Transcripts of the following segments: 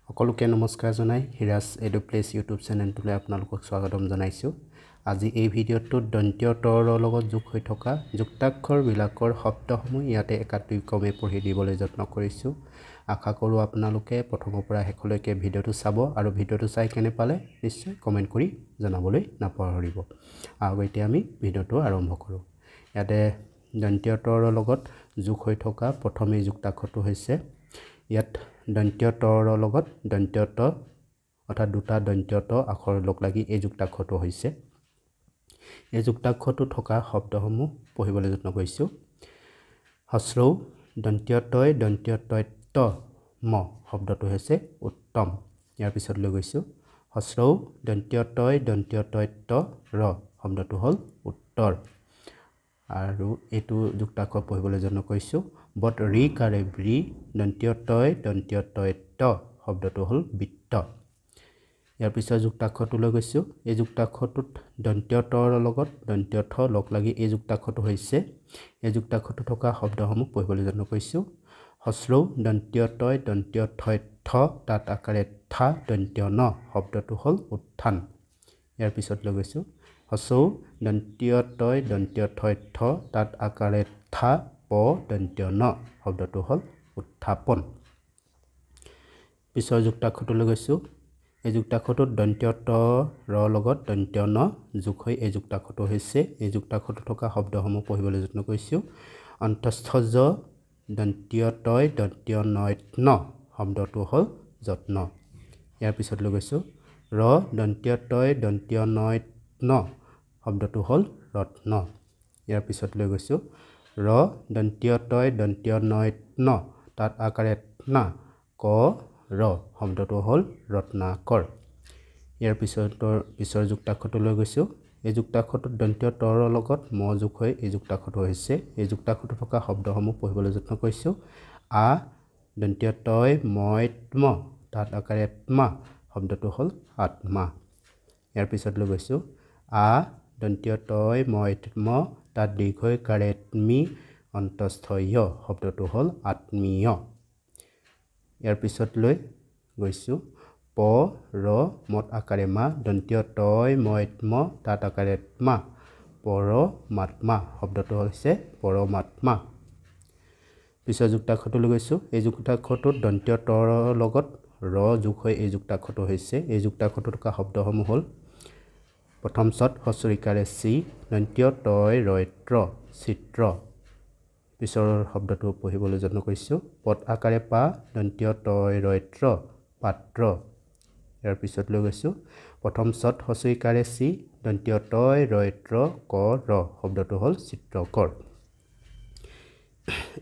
সকলোকে নমস্কাৰ জনাই HIRA'S এডুপ্লেছ ইউটিউব চেনেলটোলৈ আপোনালোকক স্বাগতম জনাইছোঁ। আজি এই ভিডিঅ'টোত দন্তীয় তৰ লগত যোগ হৈ থকা যুক্তাক্ষৰবিলাকৰ শব্দসমূহ ইয়াতে একাত্ৰিক্ৰমে পঢ়ি দিবলৈ যত্ন কৰিছোঁ। আশা কৰোঁ আপোনালোকে প্ৰথমৰ পৰা শেষলৈকে ভিডিঅ'টো চাব আৰু ভিডিঅ'টো চাই কেনে পালে নিশ্চয় কমেণ্ট কৰি জনাবলৈ নাপাহৰিব। এতিয়া আমি ভিডিঅ'টো আৰম্ভ কৰোঁ। ইয়াতে দন্তীয় তৰ লগত যোগ হৈ থকা প্ৰথম এই যুক্তাক্ষৰটো হৈছে ইয়াত দন্তীয় তৰ লগত দন্তীয় ত অৰ্থাৎ দুটা দন্তীয় ত আখৰ লগ লাগি এই যুক্তাক্ষৰটো হৈছে। এই যুক্তাক্ষৰটো থকা শব্দসমূহ পঢ়িবলৈ যত্ন কৰিছোঁ। হস্ৰৌ দন্তীয় তয় ত ম শব্দটো হৈছে উত্তম। ইয়াৰ পিছত লৈ গৈছোঁ হস্ৰৌ দন্তীয় তয় ত ৰ শব্দটো হ'ল উত্তৰ। আৰু এইটো যুক্তাক্ষৰ পঢ়িবলৈ যত্ন কৰিছোঁ। বট ৰি কাৰে ব্ৰি দন্তীয় তয় ত শব্দটো হ'ল বৃত্ত। ইয়াৰ পিছত যুক্তাক্ষৰটো লৈ গৈছোঁ। এই যুক্তাক্ষৰটোত দন্তীয় তৰ লগত দন্তীয় থ লগ লাগি এই যুক্তাক্ষৰটো হৈছে। এই যুক্তাক্ষৰটো থকা শব্দসমূহ পঢ়িবলৈ যত্ন কৰিছোঁ। হস্ৰৌ দন্তীয় তয় থ তাত আকাৰে থা দন্তীয় ন শব্দটো হ'ল উত্থান। ইয়াৰ পিছত লৈ গৈছোঁ হস্ৰৌ দন্তীয় তয় থ তাত আকাৰে থা প দন্তীয় ন শব্দটো হ'ল উত্থাপন। পিছৰ যুক্তাক্ষৰটো লৈ গৈছোঁ। এই যুক্তাক্ষৰটোত দন্তীয় ত ৰ লগত দন্তীয় ন যোগ হৈ এই যুক্তাক্ষৰটো হৈছে। এই যুক্তাক্ষৰটো থকা শব্দসমূহ পঢ়িবলৈ যত্ন কৰিছোঁ। অন্তস্থ জ দন্তীয় তয় ন শব্দটো হ'ল যত্ন। ইয়াৰ পিছত লৈ গৈছোঁ ৰ দন্তীয় তয় ন শব্দটো হ'ল ৰত্ন। ইয়াৰ পিছত লৈ গৈছোঁ ৰ দন্তীয় তয় ন তাত আকাৰে না ক ৰ শব্দটো হ'ল ৰত্নাকৰ। ইয়াৰ পিছৰ যুক্তাক্ষৰটো লৈ গৈছোঁ। এই যুক্তাক্ষৰটোত দন্তীয় তৰ লগত ম যোগ হৈ এই যুক্তাক্ষৰটো হৈছে। এই যুক্তাক্ষৰটো থকা শব্দসমূহ পঢ়িবলৈ যত্ন কৰিছোঁ। আ দন্তীয় তয় ম তাত আকাৰে মা শব্দটো হ'ল আত্মা। ইয়াৰ পিছত লৈ গৈছোঁ আ দন্তীয় তয় ম তাত দীৰ্ঘই কাৰে মি অন্তস্থ য় শব্দটো হ'ল আত্মীয়। ইয়াৰ পিছত লৈ গৈছোঁ প ৰ মত আকাৰে মা দন্তীয় তয় ম তাত আকাৰে মা পৰমাত্মা শব্দটো হৈছে পৰমাত্মা। পিছৰ যুক্তাক্ষৰটো লৈ গৈছোঁ। এই যুক্তাক্ষৰটোত দন্তীয় তৰ লগত ৰ যোগ হৈ এই যুক্তাক্ষৰটো হৈছে। এই যুক্তাক্ষৰটো থকা শব্দসমূহ হ'ল প্ৰথম চত হস্ৰইকাৰে চি দন্তীয় তয় ত্ৰ চিত্ৰ। পিছৰ শব্দটো পঢ়িবলৈ যত্ন কৰিছোঁ। পদ আকাৰে পা দন্তীয় তয় ত্ৰ পাত্ৰ। ইয়াৰ পিছত লৈ গৈছোঁ প্ৰথম চত হস্ৰইকাৰে চি দন্তীয় তয় ত্ৰ ক ৰ শব্দটো হ'ল চিত্ৰকৰ।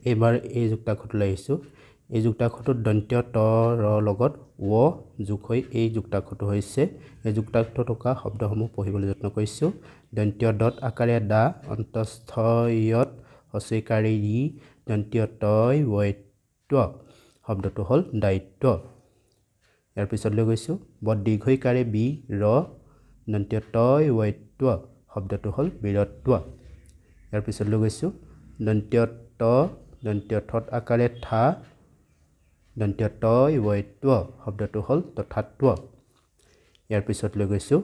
এইবাৰ এই যুক্তাক্ষৰটোলৈ আহিছোঁ। এই যুক্তাক্ষৰটোত দন্তীয় ত ৰ লগত ৱ যোগ হৈ এই যুক্তাক্ষৰটো হৈছে। এই যুক্তাক্ষৰ থকা শব্দসমূহ পঢ়িবলৈ যত্ন কৰিছোঁ। দন্তীয় দত আকাৰে দা অন্তস্থ য়ত হস্ৰইকাৰে ই দন্তীয় তয় শব্দটো হ'ল দায়িত্ব। ইয়াৰ পিছত লৈ গৈছোঁ বদ দীৰ্ঘইকাৰে বি ৰ দন্তীয় তয় শব্দটো হ'ল বীৰত্ব। ইয়াৰ পিছত লৈ গৈছোঁ দন্তীয় ত দন্তীয় থত আকাৰে থা দন্তীয় তয় শব্দটো হ'ল তথাত্ব। ইয়াৰ পিছত লৈ গৈছোঁ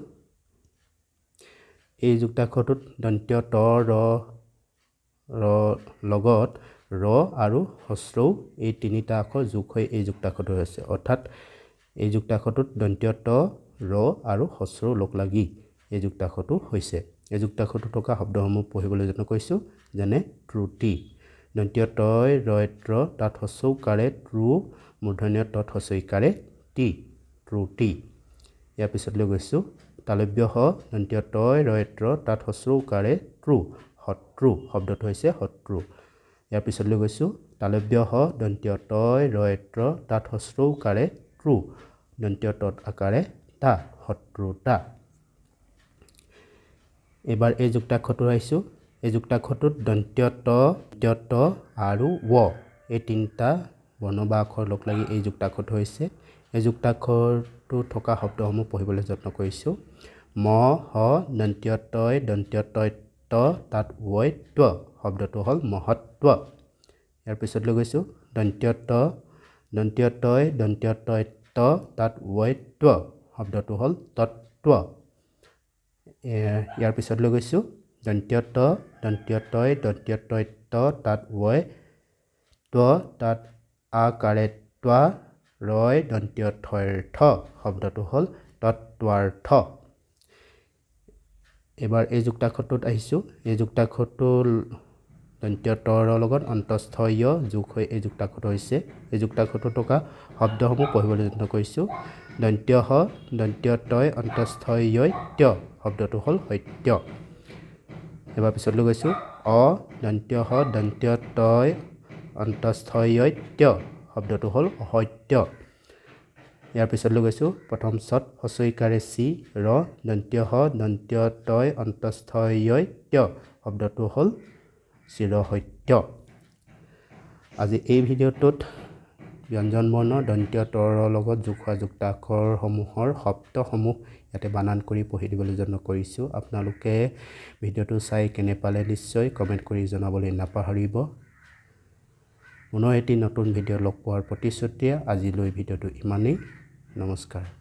এই যুক্তাক্ষৰটোত দন্তীয় ত ৰ লগত ৰ আৰু হস্ৰৌ এই তিনিটা আখৰ যোগ হৈ এই যুক্তাক্ষৰটো হৈছে। অৰ্থাৎ এই যুক্তাক্ষৰটোত দন্তীয় ত ৰ আৰু হস্ৰৌ লগ লাগি এই যুক্তাক্ষৰটো হৈছে। এই যুক্তাক্ষৰটো থকা শব্দসমূহ পঢ়িবলৈ যত্ন কৰিছোঁ। যেনে ত্ৰুটি দন্তীয় তয় ত্ৰ তাত হস্ৰৌকাৰে ত্ৰু মূৰ্ধন্য তত হস্ৰইকাৰে টি ত্ৰুটি। ইয়াৰ পিছত লৈ গৈছোঁ তালব্য হ দন্তীয় তয় ত্ৰ তাত হস্ৰৌকাৰে ত্ৰু শত্ৰু শব্দটো হৈছে শত্ৰু। ইয়াৰ পিছত লৈ গৈছোঁ তালব্য হ দন্তীয় তয় ত্ৰ তাত হস্ৰৌকাৰে ত্ৰু দন্তীয় তত আকাৰে তা শত্ৰুতা। এইবাৰ এই যুক্তাক্ষৰটো আহিছোঁ। এই যুক্তাক্ষৰটোত দন্তীয় ত আৰু ৱ এই তিনিটা বৰ্ণ বা আখৰ লগ লাগি এই যুক্তাক্ষৰটো হৈছে। এই যুক্তাক্ষৰটো থকা শব্দসমূহ পঢ়িবলৈ যত্ন কৰিছোঁ। ম হ দন্তীয় তয় ত তাত শব্দটো হ'ল মহত্ব। ইয়াৰ পিছত লৈ গৈছোঁ দন্তীয় তয় ত তাত ৱৈ ত্ব শব্দটো হ'ল তত্ত্ব ইয়াৰ পিছত লৈ গৈছোঁ দন্ত্য ত দন্ত্য তয় দন্ত্য তয় ত তাত ৱৈ ত্ব তাত আকাৰে ত্বা ৰয় দন্ত্য থয়ৰ থ শব্দটো হ'ল তত্ত্বাৰ্থ এবাৰ এই যুক্তাক্ষৰটোত আহিছোঁ এই যুক্তাক্ষৰটো দন্ত্য তৰ লগত অন্তস্থ য় যোগ হৈ এই যুক্তাক্ষৰটো হৈছে এই যুক্তাক্ষৰটো থকা শব্দসমূহ পঢ়িবলৈ যত্ন কৰিছোঁ দন্ত্য হ দন্ত্য তয় অন্তস্থ য় ত্য শব্দটো হ'ল সত্য এবাৰ পিছত লৈ গৈছোঁ অ দন্ত্য হ দন্ত্য তয় অন্তস্থ য় ত্য শব্দটো হ'ল অসত্য ইয়াৰ পিছত লৈ গৈছোঁ প্ৰথম চত হচৈকাৰে চি ৰ দন্ত্য হ দন্ত্য তয় অন্তস্থ য় ত্য শব্দটো হ'ল চিৰসত্য আজি এই ভিডিঅ'টোত ব্যঞ্জন বৰ্ণ দন্ত্য তৰ লগত যোগ হোৱা যুক্তাক্ষৰসমূহৰ শব্দসমূহ ইয়াতে বানান কৰি পঢ়ি দিবলৈ যত্ন কৰিছোঁ আপোনালোকে ভিডিঅ'টো চাই কেনে পালে নিশ্চয় কমেণ্ট কৰি জনাবলৈ নাপাহৰিব পুনৰ এটি নতুন ভিডিঅ' লগ পোৱাৰ প্ৰতিশ্ৰুতিৰে আজিলৈ ভিডিঅ'টো ইমানেই নমস্কাৰ